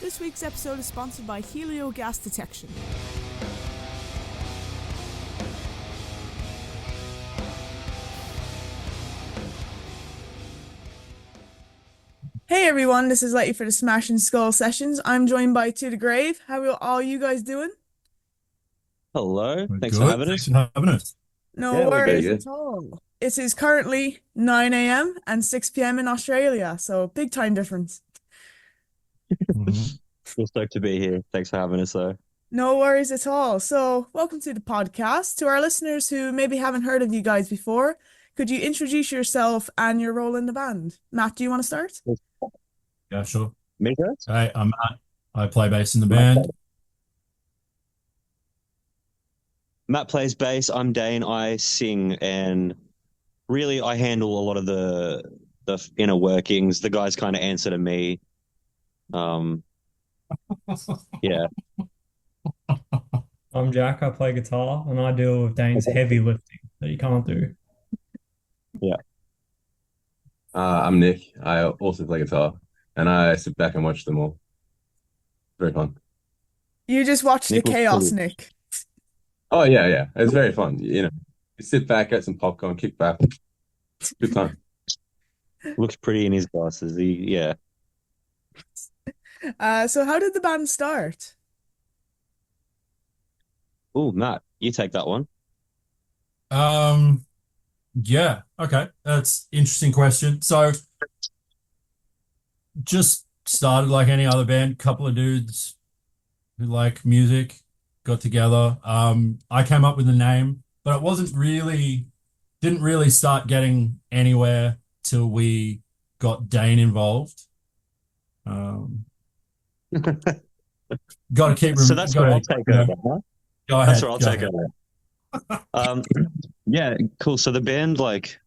This week's episode is sponsored by Helio Gas Detection. Hey everyone, this is Letty for the Smash and Skull Sessions. I'm joined by To The Grave. How are all you guys doing? Hello, We're thanks good. for having Thanks us. for having us. No Yeah, we're worries good. at all. It is currently 9 a.m. and 6 p.m. in Australia, so big time difference. Mhm. We're stoked to be here. Thanks for having us, though. No worries at all. So, welcome to the podcast. To our listeners who maybe haven't heard of you guys before, could you introduce yourself and your role in the band? Matt, do you want to start? Yeah, sure. Me first? Hey, I'm Matt. I play bass in the band. Matt plays bass. I'm Dane. I sing, and really, I handle a lot of the inner workings. The guys kind of answer to me. Yeah, I'm Jack. I play guitar and I deal with Dane's heavy lifting that you can't do. yeah. I'm Nick. I also play guitar, and I sit back and watch them all. Very fun. You just watch the Nick looks chaos, pretty, Nick. Oh yeah. It's very fun. You sit back, get some popcorn, kick back. Good time. looks pretty in his glasses. Yeah. So how did the band start? Oh, Matt, you take that one. Um, yeah, okay. That's interesting question. So just started like any other band, couple of dudes who like music, got together. I came up with the name, but it didn't really start getting anywhere till we got Dane involved. Got to keep So that's where I'll take over, huh? Go That's ahead. where I'll Go take ahead. over. Yeah, cool. So the band, like,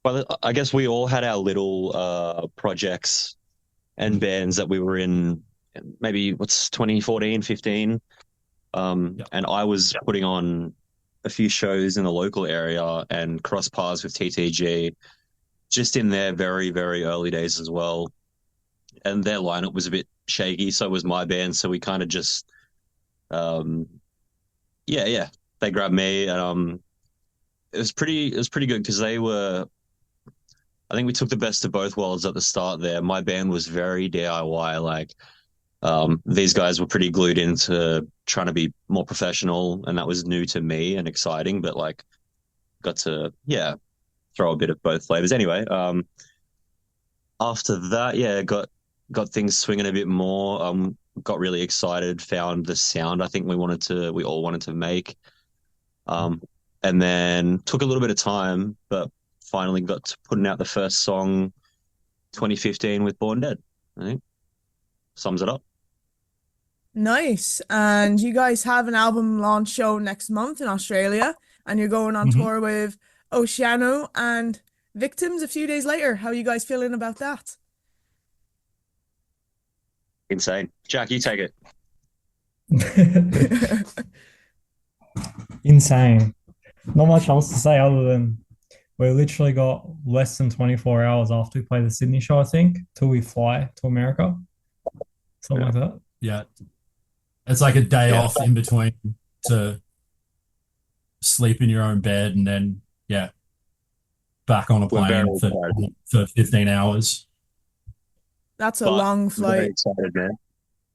well, I guess we all had our little projects and bands that we were in, maybe what's 2014, 15. Yep. And I was putting on a few shows in the local area and cross paths with TTG just in their very, very early days as well. And their lineup was a bit shaky, so was my band. So we kind of just, yeah, they grabbed me, and it was pretty good because I think we took the best of both worlds at the start there. My band was very DIY, like these guys were pretty glued into trying to be more professional, and that was new to me and exciting, but like got to, yeah, throw a bit of both flavors. Anyway, after that, yeah, got things swinging a bit more. Got really excited, found the sound I think we all wanted to make. And then took a little bit of time, but finally got to putting out the first song 2015 with Born Dead. I think sums it up. Nice. And you guys have an album launch show next month in Australia, and you're going on Mhm. tour with Oceano and Victims a few days later. How are you guys feeling about that? Insane. Jack, you take it. Insane. Not much else to say other than we literally got less than 24 hours after we play the Sydney show, I think, till we fly to America. Something like that. Yeah. It's like a day Yeah. off in between to sleep in your own bed and then, yeah, back on a We're very plane excited, for 15 hours. That's a but long I'm very flight. excited, man.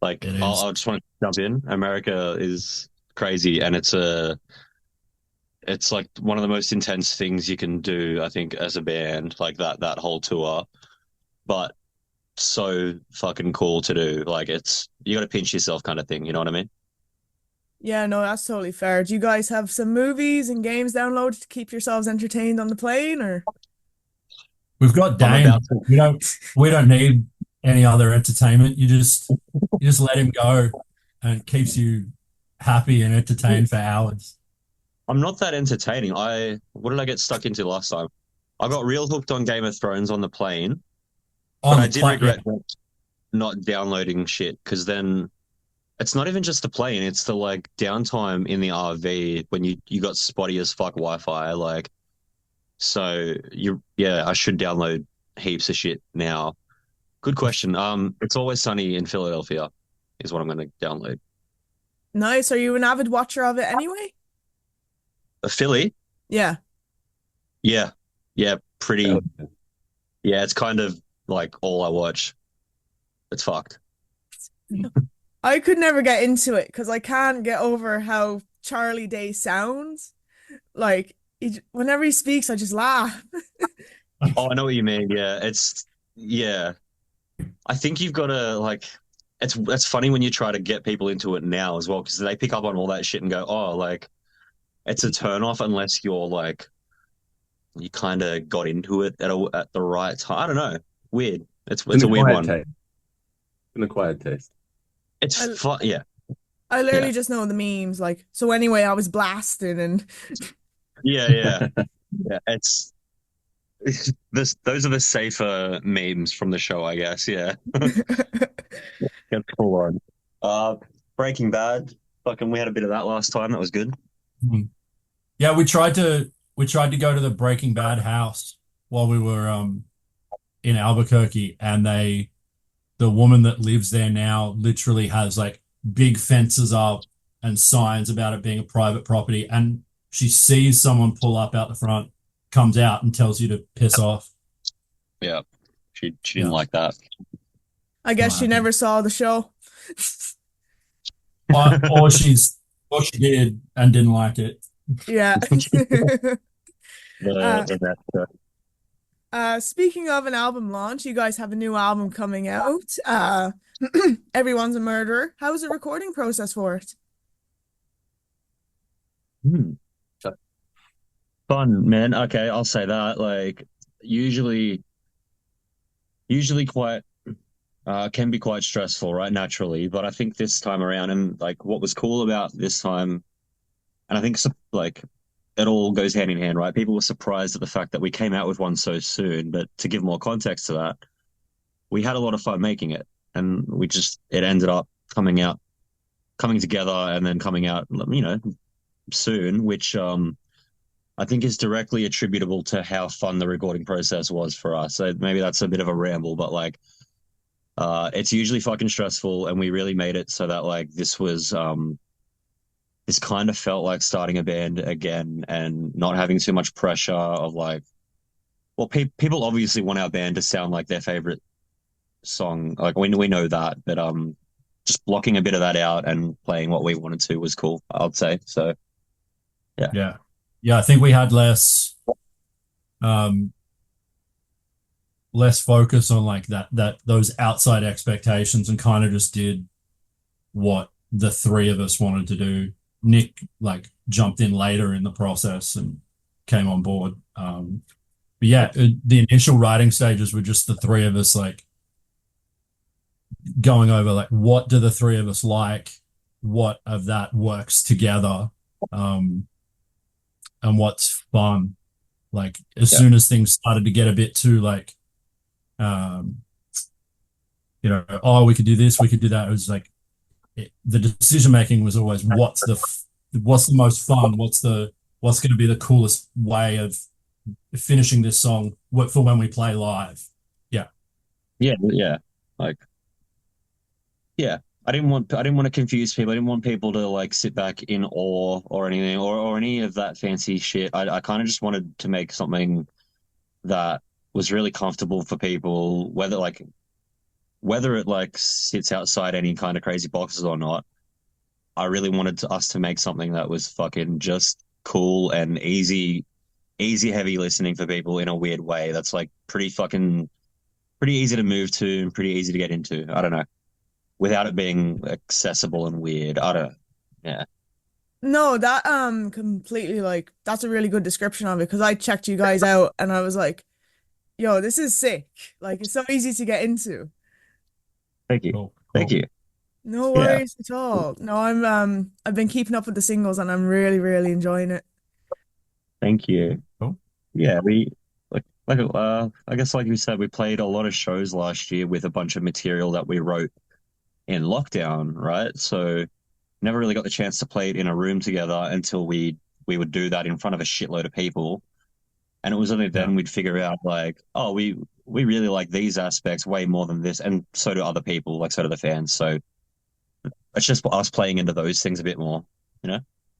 Like, It I'll, is. I just want to jump in. America is crazy, and it's like one of the most intense things you can do, I think, as a band, like that whole tour. But so fucking cool to do. Like, you got to pinch yourself, kind of thing. You know what I mean? Yeah, no, that's totally fair. Do you guys have some movies and games downloaded to keep yourselves entertained on the plane, or? We've got I'm Dane. about to. We don't need any other entertainment. You just let him go and it keeps you happy and entertained for hours. I'm not that entertaining. What did I get stuck into last time? I got real hooked on Game of Thrones on the plane, but On I the did plane, yeah. regret not downloading shit because then it's not even just the plane, it's the like downtime in the RV when you got spotty as fuck Wi-Fi. Like, so yeah, I should download heaps of shit now. Good question. It's Always Sunny in Philadelphia is what I'm going to download. Nice. Are you an avid watcher of it anyway? Philly? Yeah. Yeah. Yeah, Hell pretty. yeah. Yeah, it's kind of like all I watch. It's fucked. I could never get into it because I can't get over how Charlie Day sounds. Like whenever he speaks, I just laugh. Oh, I know what you mean. Yeah. I think you've got to like it's funny when you try to get people into it now as well because they pick up on all that shit and go, "Oh, like it's a turn off unless you're like you kind of got into it at the right time." I don't know. Weird. An It's a weird acquired one. taste. An acquired taste. It's I fun. Yeah. I Yeah. literally just know the memes. Like, so anyway, I was blasting and Yeah. Yeah. It's those are the safer memes from the show, I guess. Yeah. Get full on. Uh, Breaking Bad. Fucking, we had a bit of that last time. That was good. Mhm. Yeah, we tried to go to the Breaking Bad house while we were in Albuquerque, and the woman that lives there now literally has like big fences up and signs about it being a private property, and she sees someone pull up out the front, comes out and tells you to piss off. Yeah. She didn't Yeah, like that. I guess not she happy. never saw the show. Or she did and didn't like it. Yeah. Uh, The speaking of an album launch, you guys have a new album coming out. Everyone's a Murderer. How was the recording process for it? Hmm. Fun, man. Okay, I'll say that. Like, usually, usually quite can be quite stressful, right? Naturally, but I think this time around, and like what was cool about this time, and I think like it all goes hand in hand, right? People were surprised at the fact that we came out with one so soon, but to give more context to that, we had a lot of fun making it, and it ended up coming together, and then coming out, soon, which I think is directly attributable to how fun the recording process was for us. So maybe that's a bit of a ramble, but like it's usually fucking stressful, and we really made it so that like this kind of felt like starting a band again and not having too much pressure of like, well, people obviously want our band to sound like their favorite song. Like we know that, but just blocking a bit of that out and playing what we wanted to was cool, I'd say. So yeah. Yeah. Yeah, I think we had um less focus on like that those outside expectations and kind of just did what the three of us wanted to do. Nick like jumped in later in the process and came on board. But yeah, the initial writing stages were just the three of us like going over like what do the three of us like, what of that works together, um, and what's fun. Like as Yeah. soon as things started to get a bit too like, um, oh, we could do this, we could do that. It was like the decision making was always what's the most fun, what's going to be the coolest way of finishing this song for when we play live. Yeah, Yeah. Like, yeah. I didn't want to confuse people. I didn't want people to like sit back in awe or anything or any of that fancy shit. I kind of just wanted to make something that was really comfortable for people, whether it like sits outside any kind of crazy boxes or not. I really wanted us to make something that was fucking just cool and easy heavy listening for people in a weird way. That's like pretty easy to move to and pretty easy to get into. I don't know, without it being accessible and weird. I don't. Yeah. No, that completely like that's a really good description of it because I checked you guys out and I was like, yo, this is sick. Like it's so easy to get into. Thank you. cool, Thank cool. you. No Yeah. worries at all. No, I've been keeping up with the singles and I'm really, really enjoying it. Thank you. Cool. Yeah. We I guess like you said, we played a lot of shows last year with a bunch of material that we wrote in lockdown, right? So never really got the chance to play it in a room together until we would do that in front of a shitload of people. And it was only Yeah. then we'd figure out like, oh, we really like these aspects way more than this, and so do other people, like so do the fans. So it's just us playing into those things a bit more, you know?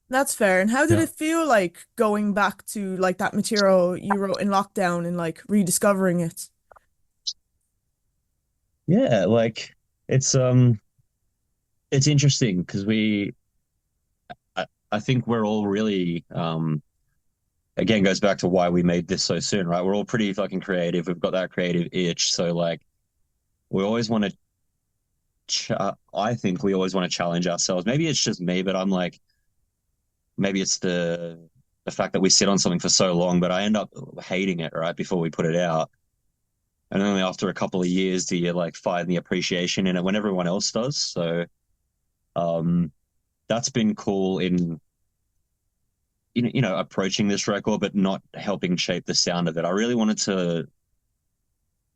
That's fair. And how did Yeah. it feel like going back to like that material you wrote in lockdown and like rediscovering it? Yeah, like it's it's interesting because I think we're all really again goes back to why we made this so soon, right? We're all pretty fucking creative. We've got that creative itch, so like we always want to I think we always want to challenge ourselves. Maybe it's just me, but I'm like maybe it's the fact that we sit on something for so long, but I end up hating it right before we put it out. And only after a couple of years do you like find the appreciation in it when everyone else does. So um that's been cool in approaching this record, but not helping shape the sound of it. I really wanted to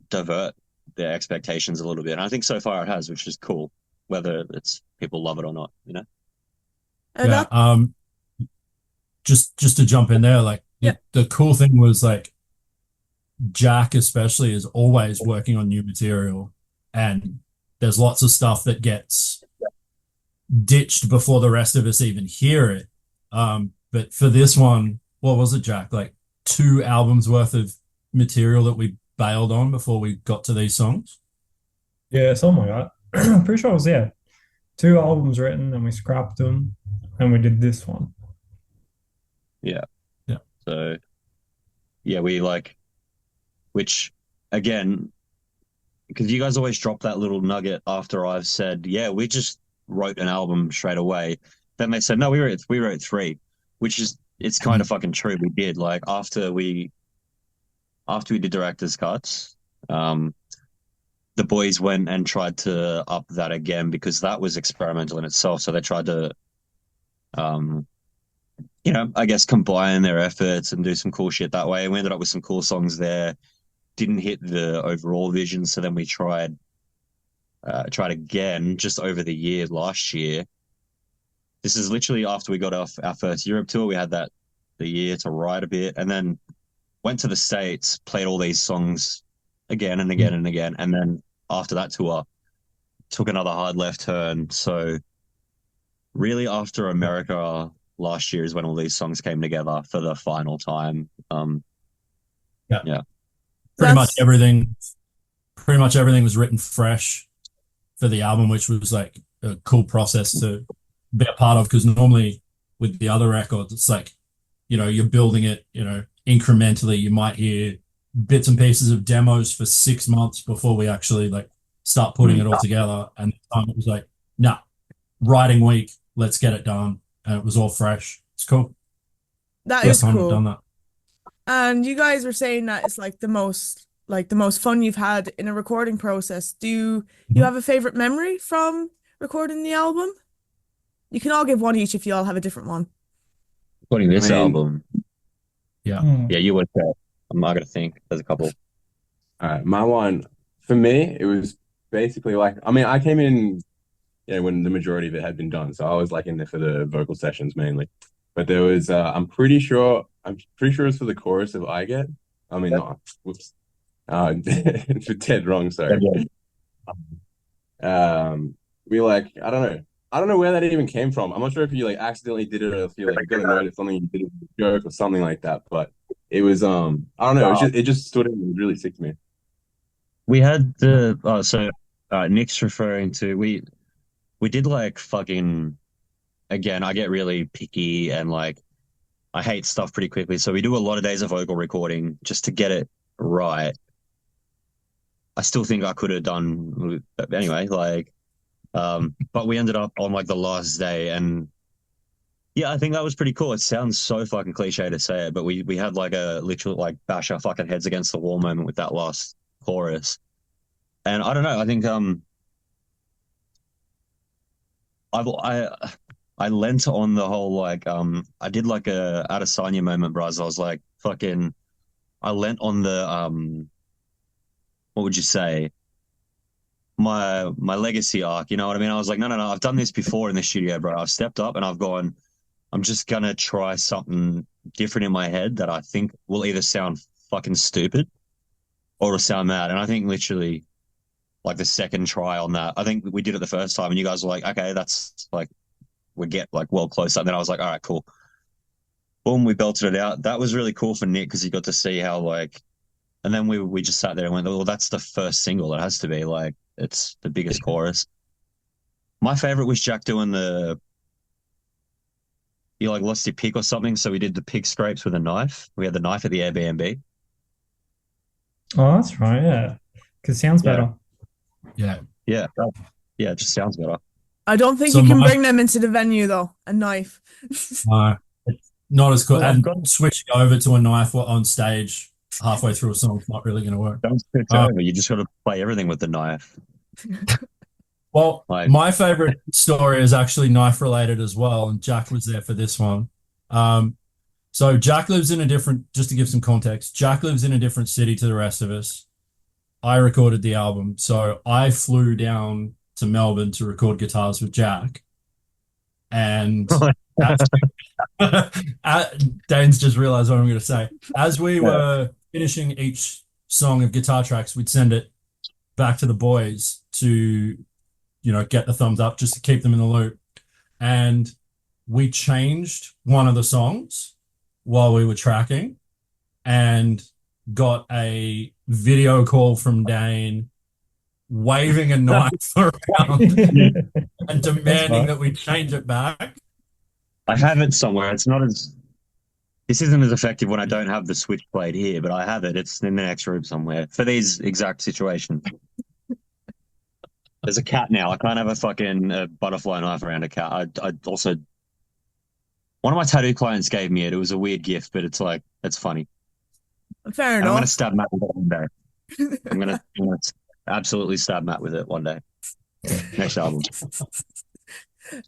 divert their expectations a little bit, and I think so far it has, which is cool. Whether it's people love it or not, you know. And Yeah. that, Just to jump in there, like yeah, the cool thing was like Jack especially is always working on new material, and there's lots of stuff that gets ditched before the rest of us even hear it. But for this one, what was it, Jack? Like 2 albums worth of material that we bailed on before we got to these songs. Yeah, something like that. I'm pretty sure it was, yeah, 2 albums written and we scrapped them and we did this one. Yeah. Yeah. So yeah, we like, which again, because you guys always drop that little nugget after I've said, yeah, we just wrote an album straight away. Then they said, no, we wrote three, which is it's kind of fucking true. We did like after we did director's cuts, um, the boys went and tried to up that again because that was experimental in itself. So they tried to, um, I guess combine their efforts and do some cool shit that way. And we ended up with some cool songs there. Didn't hit the overall vision, so then we tried again just over the year last year. This is literally after we got off our first Europe tour. We had the year to write a bit, and then went to the States, played all these songs again and again and again, and then after that tour, took another hard left turn. So really, after America last year is when all these songs came together for the final time. Yeah. Yeah. Pretty much that's everything, pretty much everything was written fresh for the album, which was like a cool process to be a part of. Because normally with the other records, it's like, you're building it, incrementally. You might hear bits and pieces of demos for 6 months before we actually like start putting it all together. And this time it was like, nah, writing week, let's get it done. And it was all fresh. It's cool. that First is time we've cool. done that. And you guys were saying that it's like the most fun you've had in a recording process. Do you Mhm. have a favorite memory from recording the album? You can all give one each if you all have a different one. Including I this mean, album. Yeah. Yeah, you would say. I'm not gonna think. There's a couple. all right, my one for me, it was basically like, I mean, I came in, when the majority of it had been done, so I was like in there for the vocal sessions mainly. But there was, I'm pretty sure it was for the chorus of "I Get." I mean, not, whoops, for dead wrong. Sorry. Um, we like, I don't know where that even came from. I'm not sure if you like accidentally did it or if you like got a note of something you did as a joke or something like that. But it was, I don't know, it just stood out and really sick to me. We had the so Nick's referring to we did like fucking again. I get really picky and like I hate stuff pretty quickly, so we do a lot of days of vocal recording just to get it right. I still think I could have done anyway, like but we ended up on like the last day, and yeah, I think that was pretty cool. It sounds so fucking cliche to say it, but we had like a literal like bash our fucking heads against the wall moment with that last chorus. And I don't know, I think I lent on the whole like I did like a Adesanya moment, bros. I was like fucking I lent on the what would you say? my legacy arc. You know what I mean? I was like, no, no, no. I've done this before in the studio, bro. I've stepped up and I've gone. I'm just gonna try something different in my head that I think will either sound fucking stupid or will sound mad. And I think literally like the second try on that, I think we did it the first time, and you guys were like, okay, that's like we get like well close up. Then I was like, all right, cool. Boom, we belted it out. That was really cool for Nick because he got to see how like, and then we just sat there and went, well, that's the first single. It has to be like it's the biggest chorus. My favorite was Jack doing the he like lost your pig or something, so we did the pig scrapes with a knife. We had the knife at the Airbnb. Oh, that's right. Yeah, because it sounds Yeah. better. Yeah. Yeah, yeah, it just sounds better. I don't think So you can my bring them into the venue though. A knife. it's not as cool. Well, I've And got switching over to a knife on stage halfway through a song is not really going to work. don't switch Um, over. You just got to play everything with the knife. Well, Like, my favorite story is actually knife related as well, and Jack was there for this one. So Jack lives in a different, just to give some context, Jack lives in a different city to the rest of us. I recorded the album, so I flew down to Melbourne to record guitars with Jack, and as, Dane's just realized what I'm going to say. As we were finishing each song of guitar tracks, we'd send it back to the boys to get the thumbs up just to keep them in the loop. And we changed one of the songs while we were tracking and got a video call from Dane waving a knife around and demanding that we change it back. I have it somewhere. It's not as this isn't as effective when I don't have the switchblade here, but I have it. It's in the next room somewhere for these exact situations. There's a cat now. I can't have a fucking butterfly knife around a cat. I also one of my tattoo clients gave me it. It was a weird gift, but it's like it's funny. Fair And I'm gonna enough. stab Matt with it one day. I'm gonna absolutely stab Matt with it one day. Next album.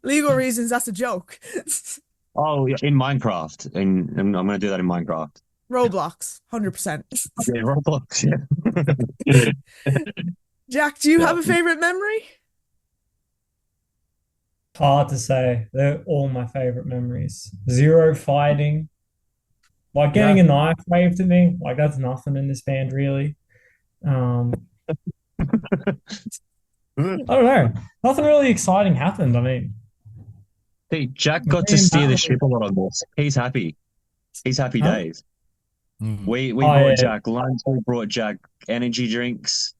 Legal reasons, that's a joke. Oh, yeah, in Minecraft. And I'm gonna do that in Minecraft. Roblox, 100%. Yeah, Roblox. Yeah. Jack, do you Yeah. have a favorite memory? Hard to say. They're all my favorite memories. Zero fighting. Like getting a knife waved at me, like that's nothing in this band really. I don't know. Nothing really exciting happened. I mean, See, Jack got to steer the ship a lot on this. He's happy. He's happy Huh? days. Mm. We Oh, brought yeah. Jack lunch. We brought Jack energy drinks.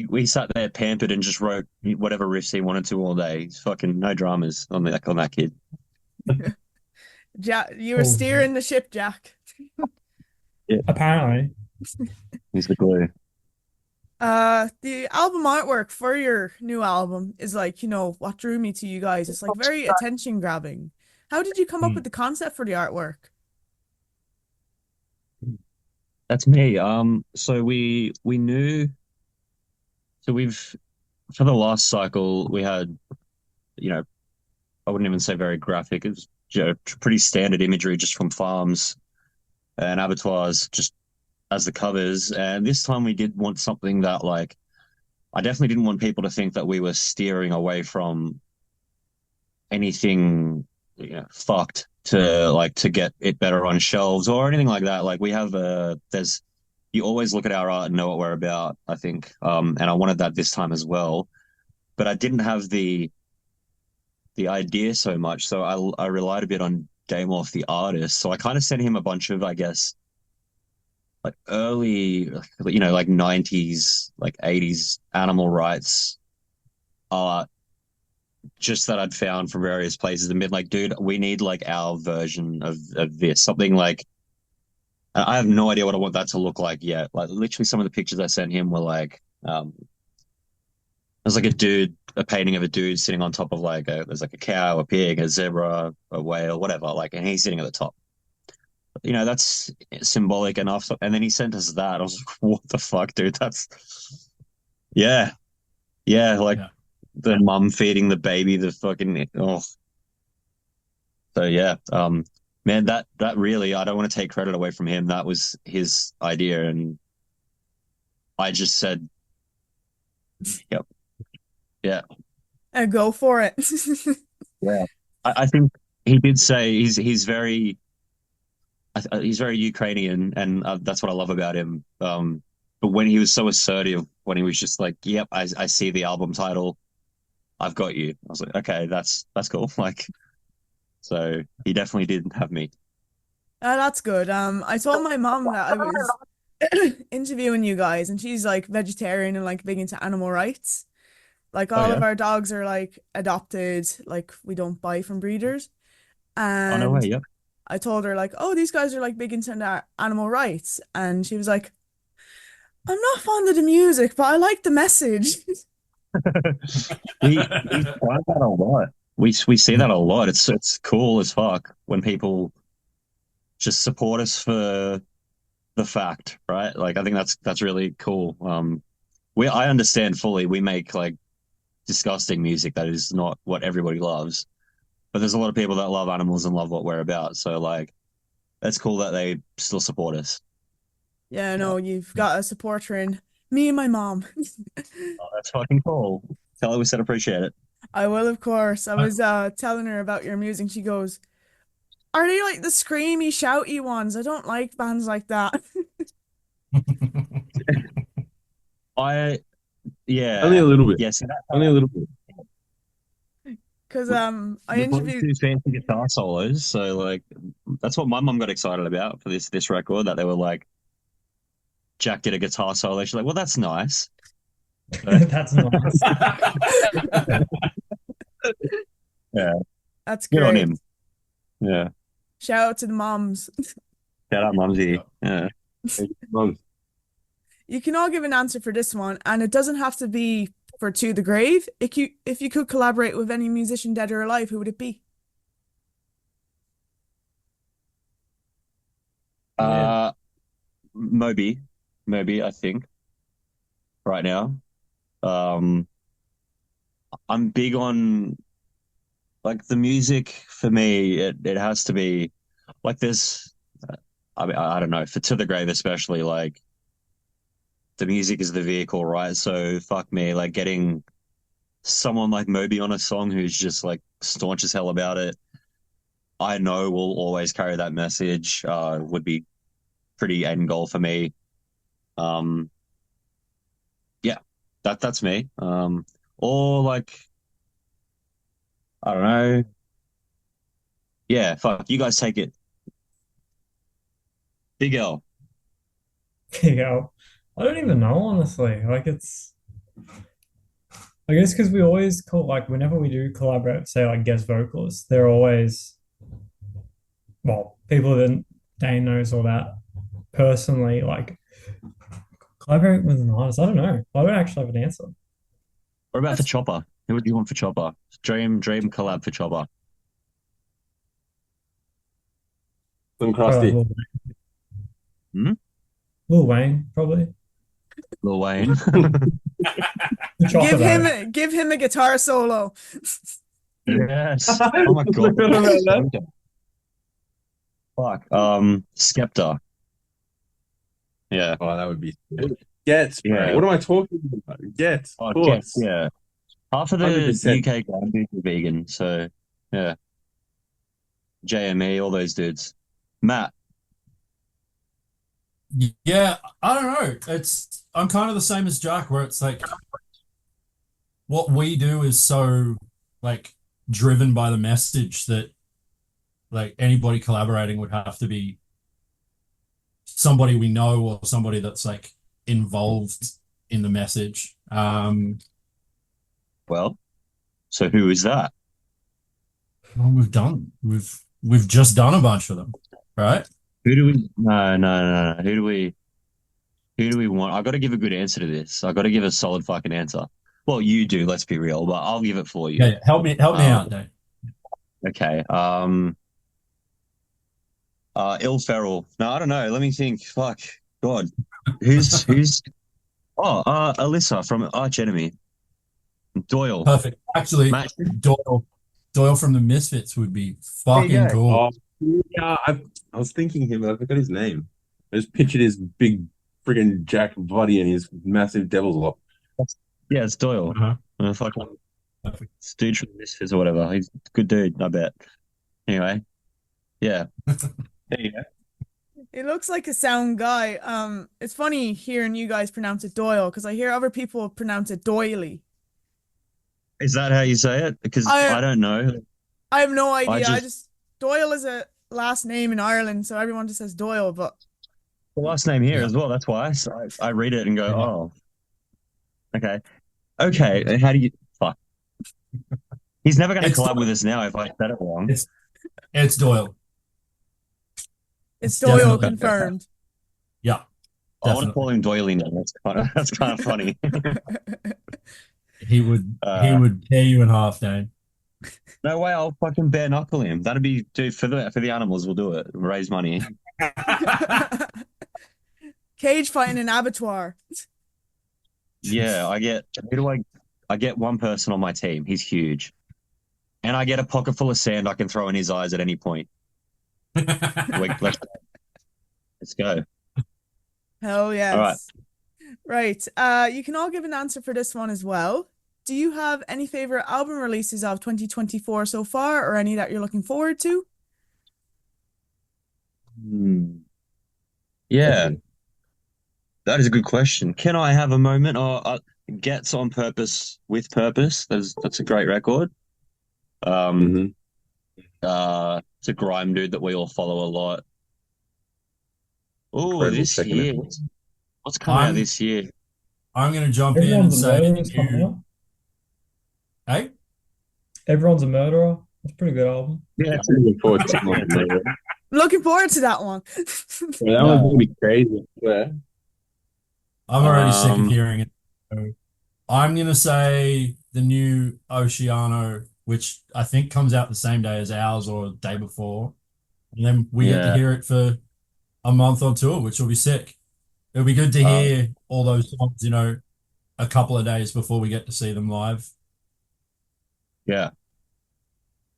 We sat there pampered and just wrote whatever riffs he wanted to all day. He's fucking no dramas on that kid. Jack, you were Oh, steering the ship, Jack. apparently. He's the glue. The album artwork for your new album is like, what drew me to you guys. It's like very attention grabbing. How did you come up with the concept for the artwork? That's me. So we knew. So we've for the last cycle we had, I wouldn't even say very graphic. It was pretty standard imagery just from farms and abattoirs, just as the covers. And this time we did want something that like I definitely didn't want people to think that we were steering away from anything, fucked to get it better on shelves or anything like that. Like we have there's you always look at our art and know what we're about, I think. And I wanted that this time as well. But I didn't have the idea so much. So I relied a bit on Dane, the artist. So I kind of sent him a bunch of, I guess, like early, like 90s, like 80s animal rights art, just that I'd found from various places and been like, dude, we need like our version of this, something like, I have no idea what I want that to look like yet. Like literally some of the pictures I sent him were like, there's like a painting of a dude sitting on top of there's like a cow, a pig, a zebra, a whale, whatever, like, and he's sitting at the top. That's symbolic enough. So, and then he sent us that. I was like, what the fuck, dude? That's, yeah. Like the mum feeding the baby, the fucking, oh. So yeah, man, that really, I don't want to take credit away from him. That was his idea. And I just said, yep, Yeah. Go for it. Yeah. I think he did say he's very Ukrainian, and that's what I love about him. But when he was so assertive, when he was just like, "Yep, I see the album title, I've got you," I was like, "Okay, that's cool." Like, so he definitely did have me. That's good. I told my mom that I was interviewing you guys, and she's like vegetarian and like big into animal rights. Like Oh all of yeah. our dogs are like adopted, like we don't buy from breeders. Oh no way. And Yep. I told her like, oh, these guys are like big into animal rights, and she was like, I'm not fond of the music, but I like the message. We find that a lot. We see that a lot. It's cool as fuck when people just support us for the fact, right? Like I think that's really cool. We I understand fully. We make like disgusting music that is not what everybody loves, but there's a lot of people that love animals and love what we're about. So like, that's cool that they still support us. Yeah, Yeah, no, you've got a supporter in me and my mom. oh, that's fucking cool. Tell her we said appreciate it. I will, of course. I was telling her about your music. She goes, are they like the screamy, shouty ones? I don't like bands like that. I Only yeah a little bit. yes. Only a little bit. Because I We both interviewed do fancy guitar solos, so like that's what my mum got excited about for this record. That they were like, Jack did a guitar solo. She's like, well, that's nice. So, That's nice. yeah, that's good on great. him. Yeah, Shout out to the moms. shout out, Mumsy. Yeah. Mum, You can all give an answer for this one, and it doesn't have to be for To the Grave. If you could collaborate with any musician dead or alive, who would it be? Yeah. Uh, Moby, Moby, I think right now. Um, I'm big on like the music for me. It has to be like this. I mean, I don't know for To the Grave especially. Like the music is the vehicle, right? So fuck me, like getting someone like Moby on a song who's just like staunch as hell about it. I know will always carry that message. Would be pretty end goal for me. Um, yeah, that's me. Or like I don't know. Yeah, fuck. You guys take it. Big L. You go. I don't even know, honestly. Like it's, I guess because we always call, like, whenever we do collaborate, say like guest vocalists, they're always, well, people that Dane knows all that personally, like collaborate with an artist. I don't know. I don't actually have an answer. What about for That's Chopper? Who would you want for Chopper? Dream collab for Chopper. some Probably crusty. Hmm? Lil Wayne, probably. Lil Wayne. Chopper though. Give him a guitar solo. Yes. Oh my God. Forgot about that. Fuck. Skepta. Yeah. Oh, that would be Gets, bro. Yeah. What am I talking about? Gets, Oh, of Jeff, course. yeah. Half of the 100%. UK Gandhi are vegan, so yeah. JME, all those dudes. Matt. Yeah, I don't know. I'm kind of the same as Jack, where it's like what we do is so like driven by the message that like anybody collaborating would have to be somebody we know or somebody that's like involved in the message. Well, so who is that? Well, we've just done a bunch of them, right? Who do we? No. Who do we want? I got to give a good answer to this. I got to give a solid fucking answer. Well, you do. Let's be real, but I'll give it for Yeah, you. yeah. Help me Um, out, Dane. okay. Ill Feral. No, I don't know. Let me think. Fuck. God. Who's? Oh, Alyssa from Arch Enemy. Doyle. Perfect. Actually, Matt. Doyle from the Misfits would be There you fucking go. cool. Oh, yeah, I was thinking him, but I forgot his name. I just pictured his big friggin' Jack body and his massive devil's lock. Yeah, it's Doyle. Uh-huh. Fucking Perfect. it's dude from Misfits or whatever. He's a good dude, I bet. Anyway, yeah. There you go. He looks like a sound guy. It's funny hearing you guys pronounce it Doyle because I hear other people pronounce it doily. Is that how you say it? Because I I don't know. I have no I idea. I just just Doyle is a last name in Ireland, so everyone just says Doyle. But the last name here Yeah. as well. That's why. So I read it and go, Yeah. oh, okay, okay. And how do you? Fuck. He's never going to It's collab with us now if I said it wrong. it's Doyle. it's It's Doyle definitely confirmed. yeah, I want to call definitely. him Doily now. That's kind of funny. He Uh, would tear you in half, Dane. no way. I'll fucking bare knuckle him. That'd be dude for the animals. We'll do it. Raise money. Cage fighting in abattoir. Yeah, I get. Who do I get one person on my team. He's huge, and I get a pocket full of sand I can throw in his eyes at any point. Let's go. Hell All right. yes. Right. You can all give an answer for this one as well. Do you have any favorite album releases of 2024 so far, or any that you're looking forward to? Hmm. Yeah, that is a good question. Can I have a moment? Or Gets on Purpose with Purpose. That's a great record. Um, Hmm. it's a grime dude that we all follow a lot. Oh, Incredible this checking it. year, what's come out I'm this year? I'm gonna jump in and Everyone's a say murderer the is coming new out. hey. Everyone's a murderer. That's a pretty good album. Yeah, I'm looking forward to it. I'm looking forward to that one. Yeah, that one's gonna be crazy. Yeah. I'm already sick of um, hearing it. So I'm gonna say the new Oceano, which I think comes out the same day as ours or the day before. And then we get to yeah. hear it for a month or two, which will be sick. It'll be good to Uh, hear all those songs, a couple of days before we get to see them live. yeah.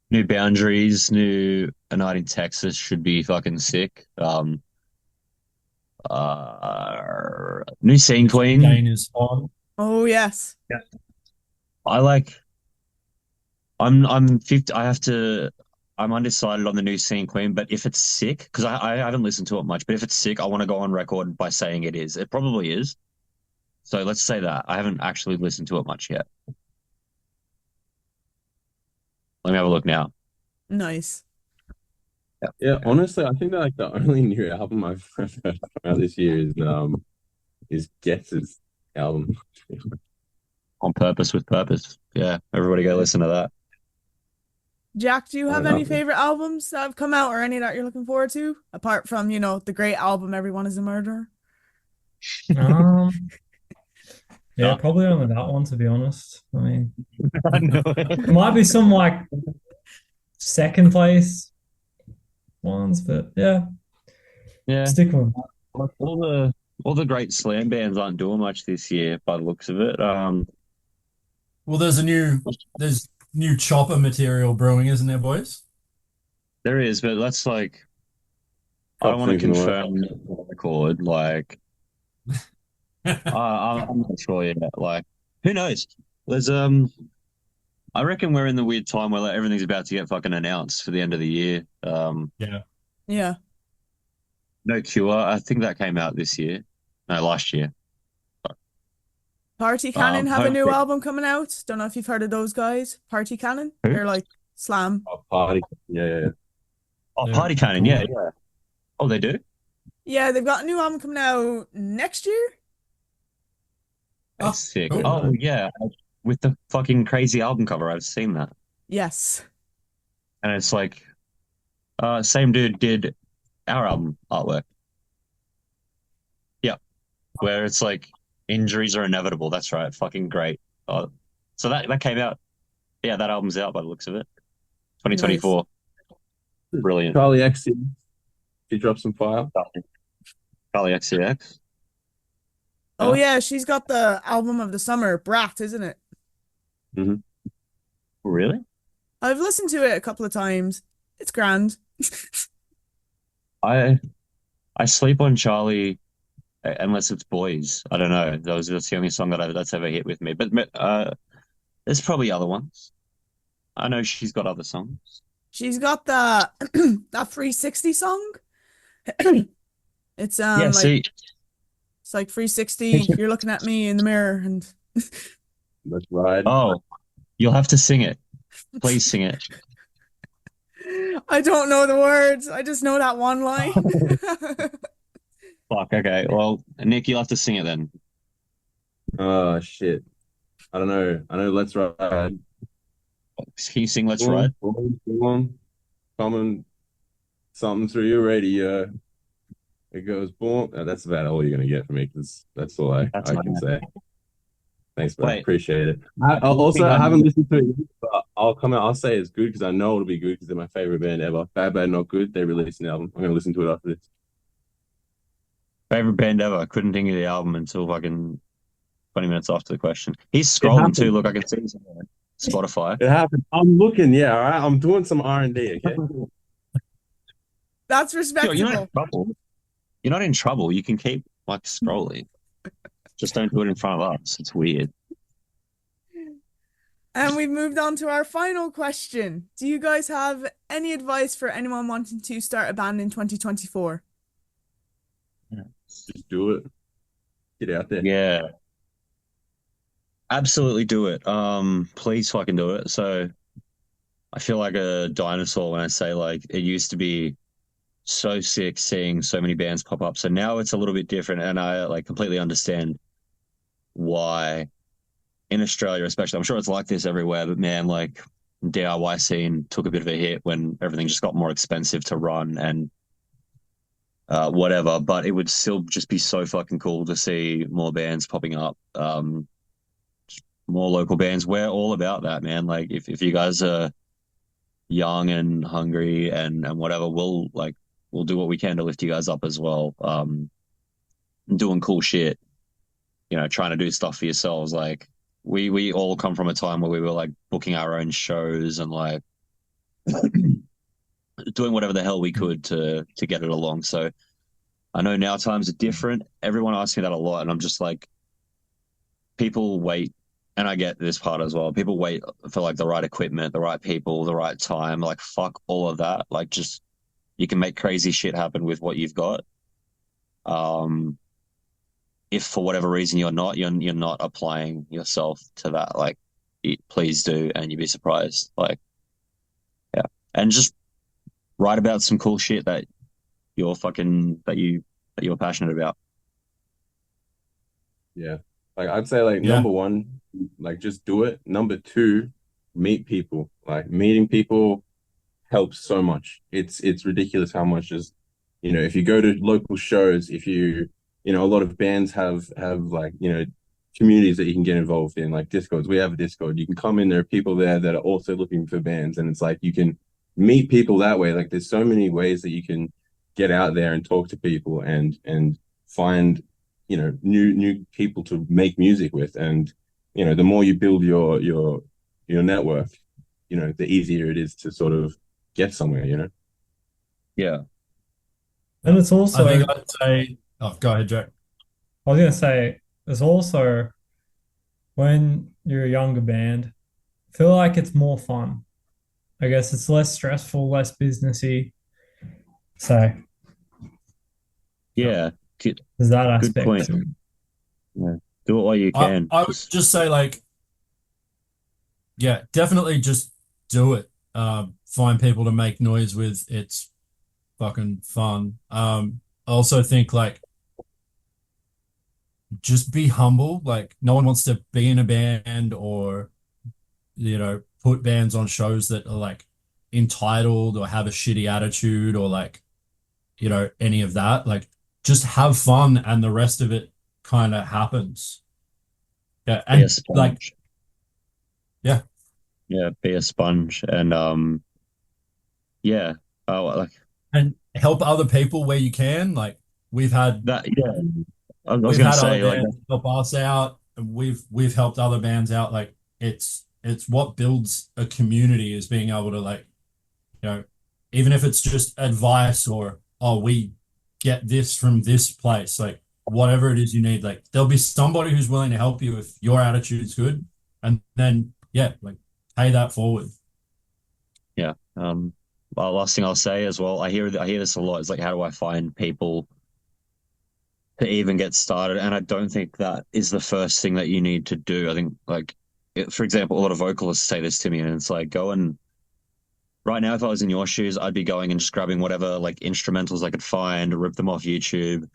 New Boundaries, new A Night in Texas should be fucking sick. New Scene Which Queen. Dane is on. Oh yes. I like. I'm 50. I'm undecided on the new Scene Queen, but if it's sick, because I haven't listened to it much, but if it's sick, I want to go on record by saying it is. It probably is. So let's say that. I haven't actually listened to it much yet. Let me have a look now. Nice. Yeah. Yeah, honestly, I think that like the only new album I've heard come out this year is Guess's album. On Purpose with Purpose. Yeah, everybody go listen to that. Jack, do you I have don't any know. favorite albums that have come out or any that you're looking forward to? Apart from, the great album Everyone is a Murderer. Um, yeah, No, probably only that one to be honest. I mean, I know there might be some like second place ones, but yeah, Yeah. stick with that. Well, all the great slam bands aren't doing much this year by the looks of it. Well, there's new chopper material brewing, isn't there, boys? There is, but that's like I don't Top want to things in the world. confirm the record. Like I'm not sure yet. Like who knows? There's I reckon we're in the weird time where like, everything's about to get fucking announced for the end of the year. Yeah. Yeah. No Cure. I think that came out this year. No, last year. Party Cannon have a new Hopefully. album coming out. Don't know if you've heard of those guys. Party Cannon. Who? They're like slam. Oh, party. Yeah, yeah, yeah. Oh, They're Party Cannon. cool. Yeah, yeah. Oh, they do. Yeah, they've got a new album coming out next year. That's Oh, sick. cool. Oh, yeah. With the fucking crazy album cover, I've seen that, Yes. and it's like, same dude did our album artwork. Yeah, where it's like injuries are inevitable. That's right. Fucking great. So that came out. Yeah, that album's out by the looks of it. Nice. 2024. Brilliant. Charlie X, he dropped some fire. Charlie XCX. Oh Yeah. yeah, she's got the album of the summer, Brat, isn't it? Hmm. Really? I've listened to it a couple of times. It's grand. I I sleep on Charlie unless it's boys. I don't know. That's the only song that's ever hit with me. But there's probably other ones. I know she's got other songs. She's got the that 360 song. It's Yeah, like see, it's like 360. You're looking at me in the mirror, and Let's ride. oh, you'll have to sing it. Please sing it. I don't know the words. I just know that one line. Fuck. Okay. Well, Nick, you'll have to sing it then. Oh shit. I don't know. I know Let's Ride. Can you sing "Let's Boom, Ride"? boom, boom. Coming something through your radio. It goes boom. That's about all you're gonna get from me because that's all That's I my can say. Thanks, bro. wait. Appreciate it. I haven't listened to it, but I'll come out. I'll say it's good because I know it'll be good because they're my favorite band ever. Bad Bad Not Good. They released an album. I'm gonna listen to it after this. Favorite band ever. I couldn't think of the album until fucking 20 minutes after the question. He's It scrolling too. happened. Look, I can see him on Spotify. It happened. I'm looking. Yeah, all right. I'm doing some R&D. Okay. That's You're not in respectable. trouble. You're not in trouble. You can keep like scrolling. Just don't do it in front of us. It's weird. And we've moved on to our final question. Do you guys have any advice for anyone wanting to start a band in 2024? Just do it. Get out there. Yeah, absolutely do it. Please fucking do it. So I feel like a dinosaur when I say like it used to be so sick seeing so many bands pop up. So now it's a little bit different, and I like completely understand why in Australia, especially. I'm sure it's like this everywhere, but man, like DIY scene took a bit of a hit when everything just got more expensive to run and whatever. But it would still just be so fucking cool to see more bands popping up, more local bands. We're all about that, man. Like if you guys are young and hungry and whatever, we'll do what we can to lift you guys up as well. Doing cool shit, trying to do stuff for yourselves. Like we all come from a time where we were like booking our own shows and like doing whatever the hell we could to get it along. So I know now times are different. Everyone asks me that a lot, and I'm just like, people wait, and I get this part as well. People wait for like the right equipment, the right people, the right time. Like fuck all of that. Like just you can make crazy shit happen with what you've got. Um, if for whatever reason you're not applying yourself to that, like please do, and you'd be surprised. Like yeah, and just write about some cool shit that you're passionate about. Yeah. Like I'd say like Yeah. number one, like just do it. Number two, meet people. Like meeting people helps so much. It's ridiculous how much just if you go to local shows, if a lot of bands have like, communities that you can get involved in, like Discords. We have a Discord. You can come in, there are people there that are also looking for bands, and it's like you can meet people that way. Like there's so many ways that you can get out there and talk to people and find, new people to make music with. And, the more you build your network, the easier it is to sort of get somewhere. Yeah. And it's I think also, I'd say, oh, go ahead, Jack. I was gonna say, it's also when you're a younger band, I feel like it's more fun. I guess it's less stressful, less businessy. So Yeah. Good, there's that good aspect point. to it. Yeah. Do it while you I, can. I would just say like, yeah, definitely just do it. Find people to make noise with. It's fucking fun. I also think like just be humble. Like no one wants to be in a band or put bands on shows that are like entitled or have a shitty attitude or like any of that. Like just have fun and the rest of it kind of happens. Yeah, Be a and like sponge. yeah, Yeah, be a sponge. And yeah. Oh, like and help other people where you can. Like we've had that. Yeah. I was we've gonna had other say like bands help us out, and we've helped other bands out. Like it's what builds a community is being able to like, you know, even if it's just advice or oh we get this from this place. Like whatever it is you need. Like there'll be somebody who's willing to help you if your attitude's good, and then yeah, like pay that forward. Yeah. Well, last thing I'll say as well, I hear this a lot. It's like, how do I find people to even get started? And I don't think that is the first thing that you need to do. I think, like, for example, a lot of vocalists say this to me, and it's like, go and right now, if I was in your shoes, I'd be going and just grabbing whatever like instrumentals I could find, rip them off YouTube,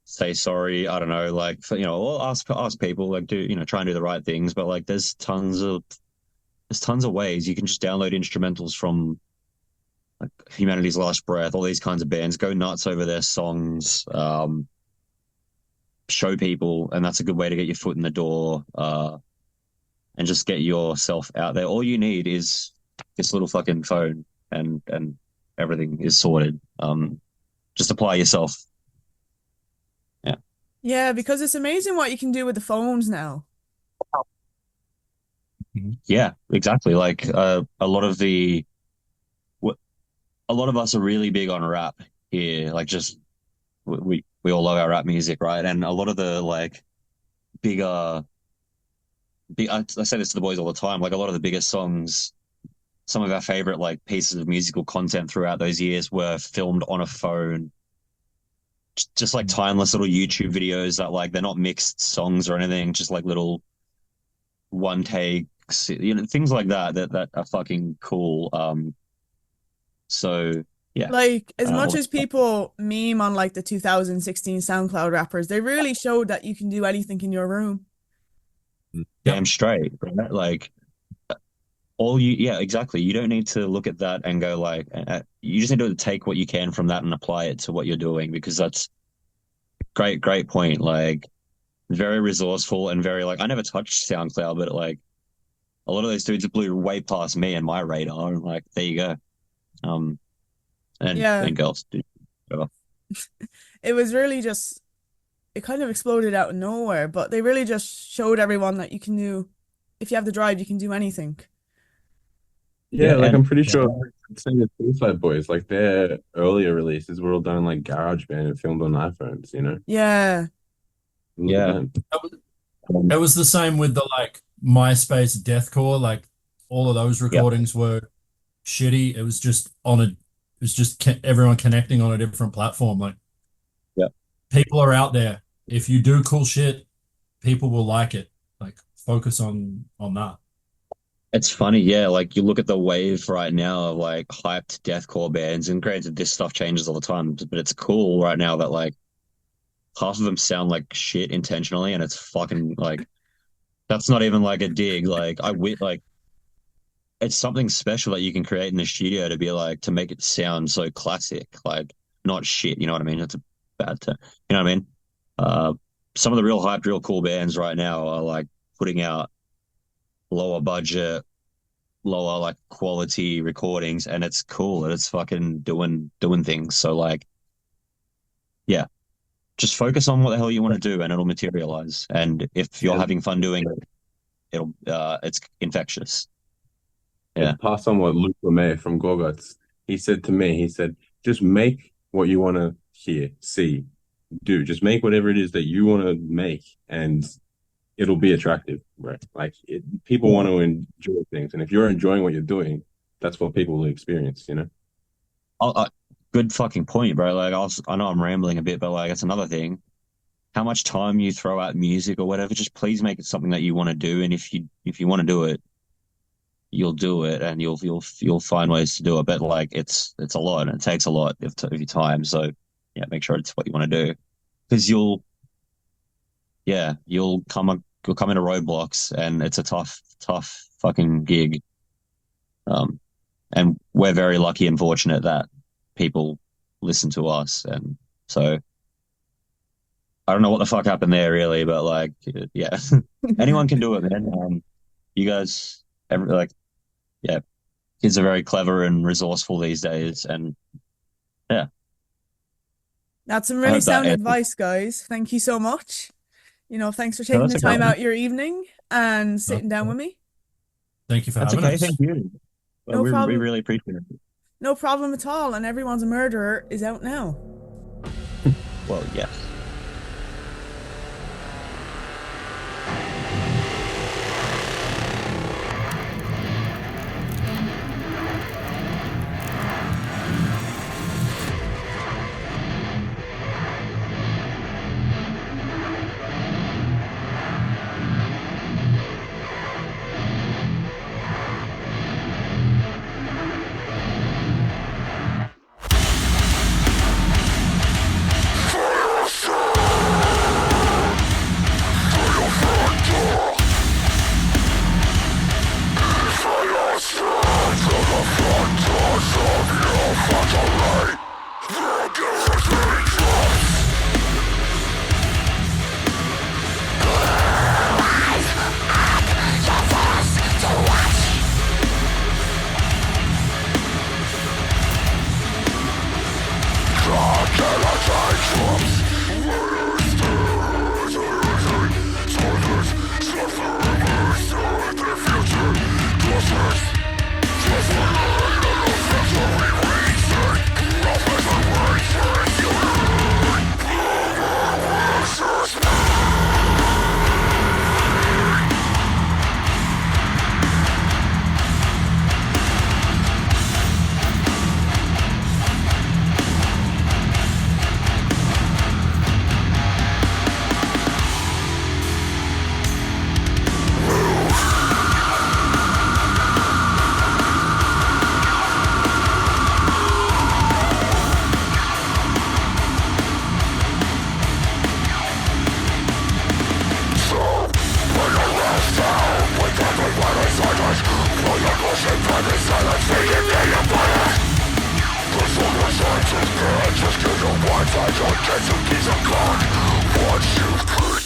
say sorry. I don't know, like, or ask people, like, try and do the right things. But like, there's tons of ways you can just download instrumentals from like Humanity's Last Breath, all these kinds of bands. Go nuts over their songs. Show people, and that's a good way to get your foot in the door, and just get yourself out there. All you need is this little fucking phone, and everything is sorted. Just apply yourself. Yeah. Yeah, because it's amazing what you can do with the phones now. Yeah, exactly. Like a lot of us are really big on rap here. Like, just we all love our rap music, right? And a lot of the like bigger, I say this to the boys all the time. Like, a lot of the biggest songs, some of our favorite like pieces of musical content throughout those years were filmed on a phone. Just like timeless little YouTube videos that like they're not mixed songs or anything, just like little one takes, things like that are fucking cool. So yeah. Like, as much Uh, as people meme on like the 2016 SoundCloud rappers, they really showed that you can do anything in your room. Damn straight, right? Like, yeah, exactly. You don't need to look at that and go like, you just need to take what you can from that and apply it to what you're doing, because that's great point. Like, very resourceful and very like, I never touched SoundCloud, but like a lot of those dudes blew way past me and my radar. And like, there you go. Um, Yeah, and girls do. it was really just, it kind of exploded out of nowhere, but they really just showed everyone that you can do, if you have the drive, you can do anything. Yeah, Yeah, like and I'm pretty sure same with Suicide Boys, like their earlier releases were all done in like GarageBand and filmed on iPhones, you know? Yeah. Look at yeah, them. It was the same with the like MySpace deathcore. Like all of those yep, recordings were shitty. It was just everyone connecting on a different platform. Like yep. people are out there. If you do cool shit, people will like it. Like focus on that. It's funny, yeah. Like, you look at the wave right now of like hyped deathcore bands, and granted, this stuff changes all the time, but it's cool right now that like half of them sound like shit intentionally, and it's fucking like that's not even like a dig. Like, like it's something special that you can create in the studio to be like to make it sound so classic, like not shit. You know what I mean? It's a bad term. You know what I mean? Uh, some of the real hyped, real cool bands right now are like putting out lower budget, lower like quality recordings, and it's cool and it's fucking doing things. So like, yeah, just focus on what the hell you want to do, and it'll materialize. And if you're Yeah, having fun doing it, it's infectious. yeah, Yeah. pass on what Luke LeMay from Gorguts. He said to me, he said, just make what you want to hear, see, do. Just make whatever it is that you want to make, and it'll be attractive, right? Like people want to enjoy things, and if you're enjoying what you're doing, that's what people will experience, you know? I, Good fucking point, bro. Like, I know I'm rambling a bit, but like, it's another thing. How much time you throw at music or whatever, just please make it something that you want to do. And if you want to do it, you'll do it, and you'll find ways to do it. But like, it's a lot, and it takes a lot of your time. So yeah, make sure it's what you want to do, because yeah, you'll come into roadblocks, and it's a tough fucking gig. Um, and we're very lucky and fortunate that people listen to us, and so I don't know what the fuck happened there really, but like, yeah, anyone can do it, man. You guys, like, yeah, kids are very clever and resourceful these days, and yeah, That's some I really hope that sound answers. advice, guys. Thank you so much. Thanks for No, taking that's the okay. time out your evening and Uh, sitting down with me. Thank you for That's having okay. us. Thank you. No We problem. really appreciate it. No problem at all. And Everyone's a Murderer is out now. Well, yes. Inside your chest, a piece of blood. What you could